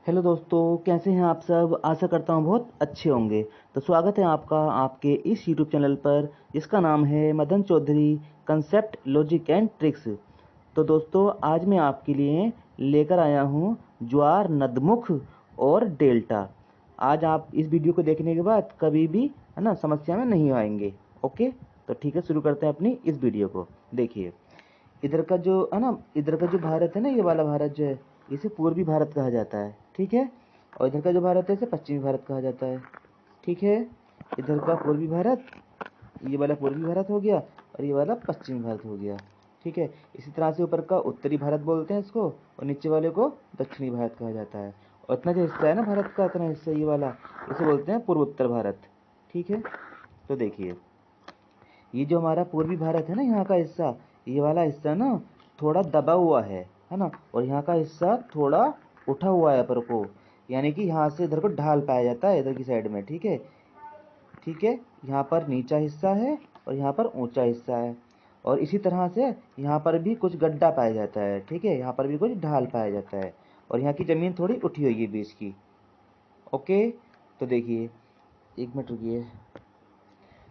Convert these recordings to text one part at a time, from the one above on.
Hello दोस्तों, कैसे हैं आप सब। आशा करता हूँ बहुत अच्छे होंगे। तो स्वागत है आपका आपके इस यूट्यूब चैनल पर जिसका नाम है Madan Chaudhary concept logic and tricks. तो दोस्तों, आज मैं आपके लिए लेकर आया हूँ ज्वार, नदमुख और डेल्टा। आज आप इस वीडियो को देखने के बाद कभी भी है ना समस्या में नहीं आएंगे। ओके, तो ठीक है, शुरू करते हैं अपनी इस वीडियो को। देखिए, इधर का जो है ना, इधर का जो भारत है ना, ये वाला भारत जो है, इसे पूर्वी भारत कहा जाता है। ठीक है। और इधर का जो भारत है इसे पश्चिमी भारत कहा जाता है। ठीक है। इधर का पूर्वी भारत, ये वाला पूर्वी भारत हो गया और ये वाला पश्चिमी भारत हो गया। ठीक है। इसी तरह से ऊपर का उत्तरी भारत बोलते हैं इसको, और नीचे वाले को दक्षिणी भारत कहा जाता है। और इतना जो हिस्सा है ना भारत का, इतना हिस्सा ये वाला, इसे बोलते हैं पूर्व उत्तर भारत। ठीक है। तो देखिए, ये जो हमारा पूर्वी भारत है ना, यहाँ का हिस्सा, ये वाला हिस्सा ना थोड़ा दबा हुआ है ना, और यहाँ का हिस्सा थोड़ा उठा हुआ है पर को, यानी कि यहाँ से इधर को ढाल पाया जाता है इधर की साइड में। ठीक है। ठीक है। यहाँ पर नीचा हिस्सा है और यहाँ पर ऊंचा हिस्सा है, और इसी तरह से यहाँ पर भी कुछ गड्ढा पाया जाता है। ठीक है। यहाँ पर भी कुछ ढाल पाया जाता है, और यहाँ की ज़मीन थोड़ी उठी हुई है बीच की। ओके। तो देखिए, एक मिनट रुकिए।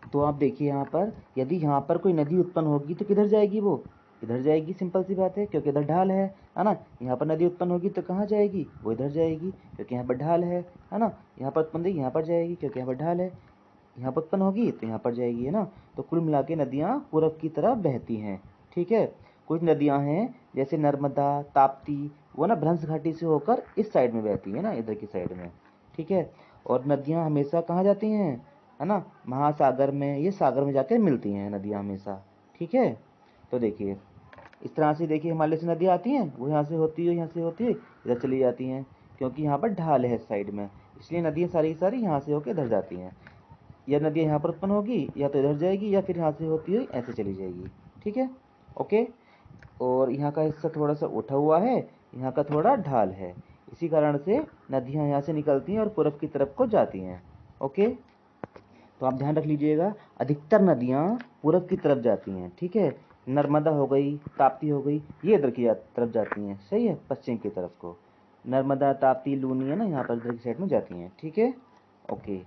तो आप देखिए, यहाँ पर यदि यहाँ पर कोई नदी उत्पन्न होगी तो किधर जाएगी वो, इधर जाएगी। सिंपल सी बात है, क्योंकि इधर ढाल है ना। यहाँ पर नदी उत्पन्न होगी तो कहाँ जाएगी, वो इधर जाएगी, क्योंकि यहाँ पर ढाल है ना। यहाँ पर उत्पन्न होगी, यहाँ पर जाएगी, क्योंकि यहाँ पर ढाल है। यहाँ पर उत्पन्न होगी तो यहाँ पर जाएगी, है ना। तो कुल मिला के नदियाँ पूरब की तरफ बहती हैं। ठीक है। कुछ नदियाँ हैं जैसे नर्मदा, ताप्ती, वो ना भ्रंश घाटी से होकर इस साइड में बहती है ना, इधर की साइड में। ठीक है। और नदियाँ हमेशा कहाँ जाती हैं, है ना, महासागर में। ये सागर में जाकर मिलती हैं नदियाँ हमेशा। ठीक है। तो देखिए, इस तरह से देखिए, हिमालय से नदियाँ आती हैं, वो यहाँ से होती है, यहाँ से होती है, इधर चली जाती हैं, क्योंकि यहाँ पर ढाल है साइड में, इसलिए नदियाँ सारी की सारी यहाँ से होकर इधर जाती हैं। या नदियाँ यहाँ पर उत्पन्न होगी, या तो इधर जाएगी, या फिर यहाँ से होती हुई ऐसे चली जाएगी। ठीक है। ओके। और यहाँ का हिस्सा थोड़ा सा उठा हुआ है, यहाँ का थोड़ा ढाल है, इसी कारण से नदियाँ यहाँ से निकलती हैं और पूरब की तरफ को जाती हैं। ओके। तो आप ध्यान रख लीजिएगा, अधिकतर नदियाँ पूरब की तरफ जाती हैं। ठीक है। नर्मदा हो गई, ताप्ती हो गई, ये इधर की तरफ जाती हैं। सही है, पश्चिम की तरफ को। नर्मदा, ताप्ती, लूनी, है ना, यहाँ पर इधर की साइड में जाती हैं। ठीक है। ओके।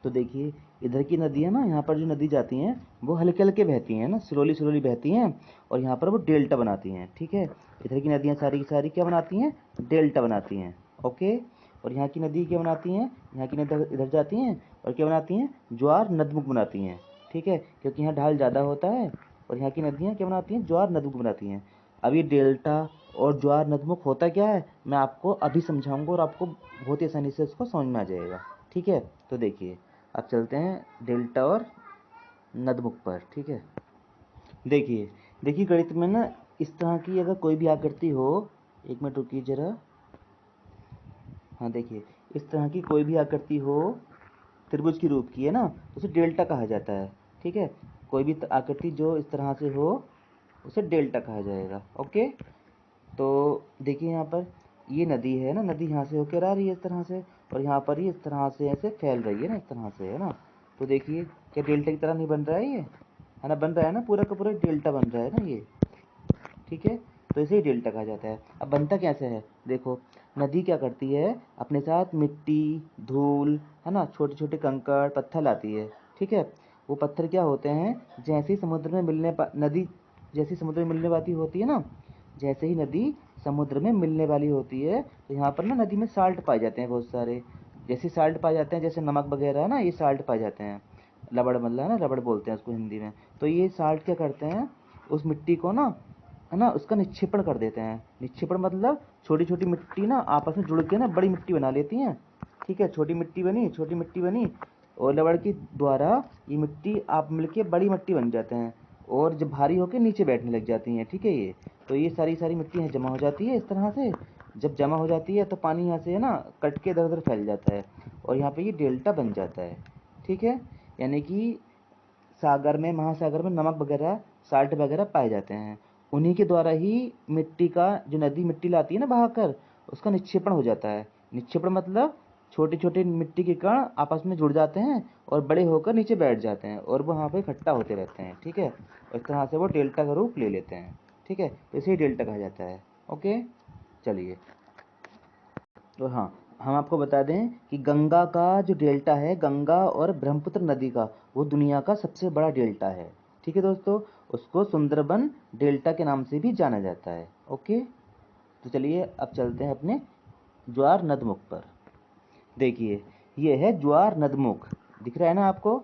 तो देखिए, इधर की नदी है ना, यहाँ पर जो नदी जाती हैं वो हल्के हल्के बहती हैं ना, स्लोली स्लोली बहती हैं, और यहाँ पर वो डेल्टा बनाती हैं। ठीक है। इधर की नदियाँ सारी की सारी क्या बनाती हैं, डेल्टा बनाती हैं। ओके। और यहाँ की नदी क्या बनाती हैं, यहाँ की नदी इधर जाती हैं और क्या बनाती हैं, ज्वार नदमुख बनाती हैं। ठीक है। क्योंकि यहाँ ढाल ज़्यादा होता है, और यहाँ की नदियाँ क्या बनाती हैं, ज्वार नदमुख बनाती हैं। अब ये डेल्टा और ज्वार नदमुख होता क्या है, मैं आपको अभी समझाऊंगा, और आपको बहुत ही आसानी से उसको समझ में आ जाएगा। ठीक है। तो देखिए, अब चलते हैं डेल्टा और नदमुख पर। ठीक है। देखिए, देखिए गणित में ना इस तरह की अगर कोई भी आकृति हो, एक मिनट रुकिए जरा। हाँ देखिए, इस तरह की कोई भी आकृति हो, त्रिभुज की रूप की, है ना, तो उसे डेल्टा कहा जाता है। ठीक है। कोई भी आकृति जो इस तरह से हो, उसे डेल्टा कहा जाएगा। ओके। तो देखिए, यहाँ पर ये नदी है ना, नदी यहाँ से होकर आ रही है इस तरह से, और यहाँ पर ही इस तरह से ऐसे फैल रही है ना, इस तरह से, है ना। तो देखिए, क्या डेल्टा की तरह नहीं बन रहा है ये, है ना, बन रहा है ना, पूरा का पूरा डेल्टा बन रहा है ना ये। ठीक है। तो इसे ही डेल्टा कहा जाता है। अब बनता कैसे है, देखो, नदी क्या करती है, अपने साथ मिट्टी, धूल, है ना, छोटे छोटे कंकड़ पत्थर लाती है। ठीक है। वो पत्थर क्या होते हैं, जैसे ही समुद्र में नदी जैसी समुद्र में मिलने वाली होती है ना, जैसे ही नदी समुद्र में मिलने वाली होती है, तो यहाँ पर ना नदी में साल्ट पाए जाते हैं बहुत सारे। जैसे साल्ट पाए जाते हैं, जैसे नमक वगैरह है ना, ये साल्ट पाए जाते हैं। लवण, मतलब है ना, रबड़ बोलते हैं उसको हिंदी में। तो ये साल्ट क्या करते हैं, उस मिट्टी को ना, है ना, उसका निक्षेपण कर देते हैं। निक्षेपण मतलब छोटी छोटी मिट्टी ना आपस में जुड़ के ना बड़ी मिट्टी बना लेती हैं। ठीक है। छोटी मिट्टी बनी, छोटी मिट्टी बनी, और लवण के द्वारा ये मिट्टी आप मिलके बड़ी मिट्टी बन जाते हैं, और जब भारी होकर नीचे बैठने लग जाती हैं। ठीक है। ये तो ये सारी सारी मिट्टी यहाँ जमा हो जाती है इस तरह से। जब जमा हो जाती है तो पानी यहाँ से, है ना, कट के इधर उधर फैल जाता है, और यहाँ पे ये डेल्टा बन जाता है। ठीक है। यानी कि सागर में, महासागर में नमक वगैरह, साल्ट वगैरह पाए जाते हैं। उन्हीं के द्वारा ही मिट्टी का, जो नदी मिट्टी लाती है ना बहाकर, उसका निक्षेपण हो जाता है। निक्षेपण मतलब छोटे छोटे मिट्टी के कण आपस में जुड़ जाते हैं और बड़े होकर नीचे बैठ जाते हैं, और वो वहाँ पे इकट्ठा होते रहते हैं। ठीक है। और इस तरह से वो डेल्टा का रूप ले लेते हैं। ठीक है। तो इसे ही डेल्टा कहा जाता है। ओके। चलिए, तो हाँ, हम आपको बता दें कि गंगा का जो डेल्टा है, गंगा और ब्रह्मपुत्र नदी का, वो दुनिया का सबसे बड़ा डेल्टा है। ठीक है दोस्तों, उसको सुंदरबन डेल्टा के नाम से भी जाना जाता है। ओके, तो चलिए अब चलते हैं अपने ज्वार नदमुख पर। देखिए, ये है ज्वार नदमुख, दिख रहा है ना आपको?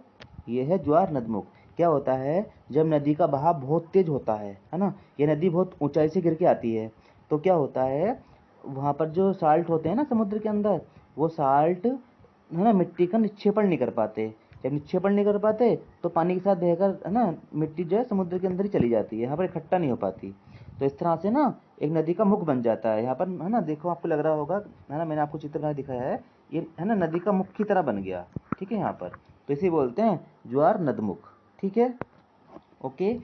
ये है ज्वार नदमुख। क्या होता है, जब नदी का बहाव बहुत तेज होता है ना, ये नदी बहुत ऊंचाई से गिर के आती है, तो क्या होता है, वहाँ पर जो साल्ट होते हैं ना समुद्र के अंदर, वो साल्ट है ना मिट्टी का निक्षेपण नहीं कर पाते। जब निक्षेपण नहीं कर पाते तो पानी के साथ बहकर है ना मिट्टी जो है समुद्र के अंदर ही चली जाती है, यहाँ पर इकट्ठा नहीं हो पाती। तो इस तरह से ना एक नदी का मुख बन जाता है यहाँ पर, है ना। देखो आपको लग रहा होगा, है ना, मैंने आपको चित्र बना दिखाया है, ये है ना नदी का मुख की तरह बन गया। ठीक है, यहाँ पर तो इसे बोलते हैं ज्वार नदमुख। ठीक है, ओके,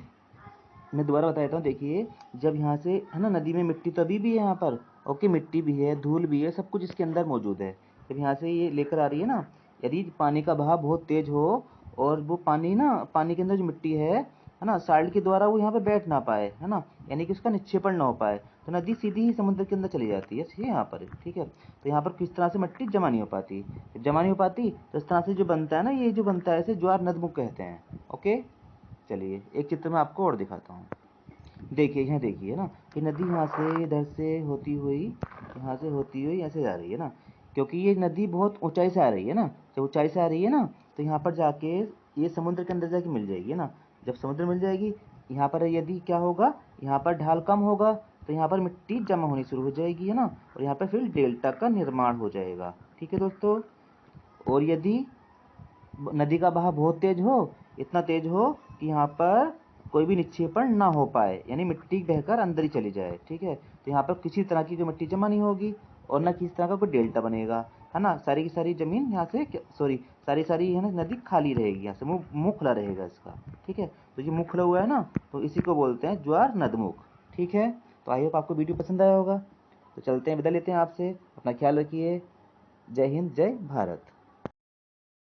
मैं दोबारा बता देता हूँ। देखिए, जब यहाँ से है ना नदी में मिट्टी तो अभी भी है यहाँ पर, ओके, मिट्टी भी है, धूल भी है, सब कुछ इसके अंदर मौजूद है। जब यहाँ से ये लेकर आ रही है ना, यदि पानी का बहाव बहुत तेज हो और वो पानी ना, पानी के अंदर जो मिट्टी है ना, साल्ट के द्वारा वो यहाँ पे बैठ ना पाए, है ना, यानी कि उसका निक्षेपण ना हो पाए, तो नदी सीधी ही समुद्र के अंदर चली जाती है। ठीक है, यहाँ पर, ठीक है, तो यहाँ पर किस तरह से मिट्टी जमा नहीं हो पाती। जब जमा नहीं हो पाती तो इस तरह से जो बनता है ना, ये जो बनता है इसे ज्वार नदमुख कहते हैं। ओके, चलिए एक चित्र में आपको और दिखाता हूँ। देखिए, यहाँ देखिए ना, ये नदी यहाँ से इधर से होती हुई, यहाँ से होती हुई ऐसे जा रही है ना, क्योंकि ये नदी बहुत ऊंचाई से आ रही है ना। जब ऊंचाई से आ रही है ना, तो यहाँ पर जाके ये समुद्र के अंदर जाके मिल जाएगी, है ना। जब समुद्र मिल जाएगी, यहाँ पर यदि क्या होगा, यहाँ पर ढाल कम होगा तो यहाँ पर मिट्टी जमा होनी शुरू हो जाएगी, है ना, और यहाँ पर फिर डेल्टा का निर्माण हो जाएगा। ठीक है दोस्तों, और यदि नदी का बहाव बहुत तेज हो, इतना तेज हो कि यहाँ पर कोई भी निक्षेपण ना हो पाए, यानी मिट्टी बहकर अंदर ही चली जाए। ठीक है, तो यहाँ पर किसी तरह की कोई मिट्टी जमा नहीं होगी और ना किसी तरह का कोई डेल्टा बनेगा, है ना। सारी की सारी जमीन यहाँ से सॉरी सारी सारी है ना नदी खाली रहेगी, यहाँ से मुँह खुला रहेगा इसका। ठीक है, तो ये मुँह खुला हुआ है ना, तो इसी को बोलते हैं ज्वार नदमुख। ठीक है, तो आई होप आपको वीडियो पसंद आया होगा। तो चलते हैं, विदा लेते हैं आपसे, अपना ख्याल रखिए। जय हिंद, जय भारत।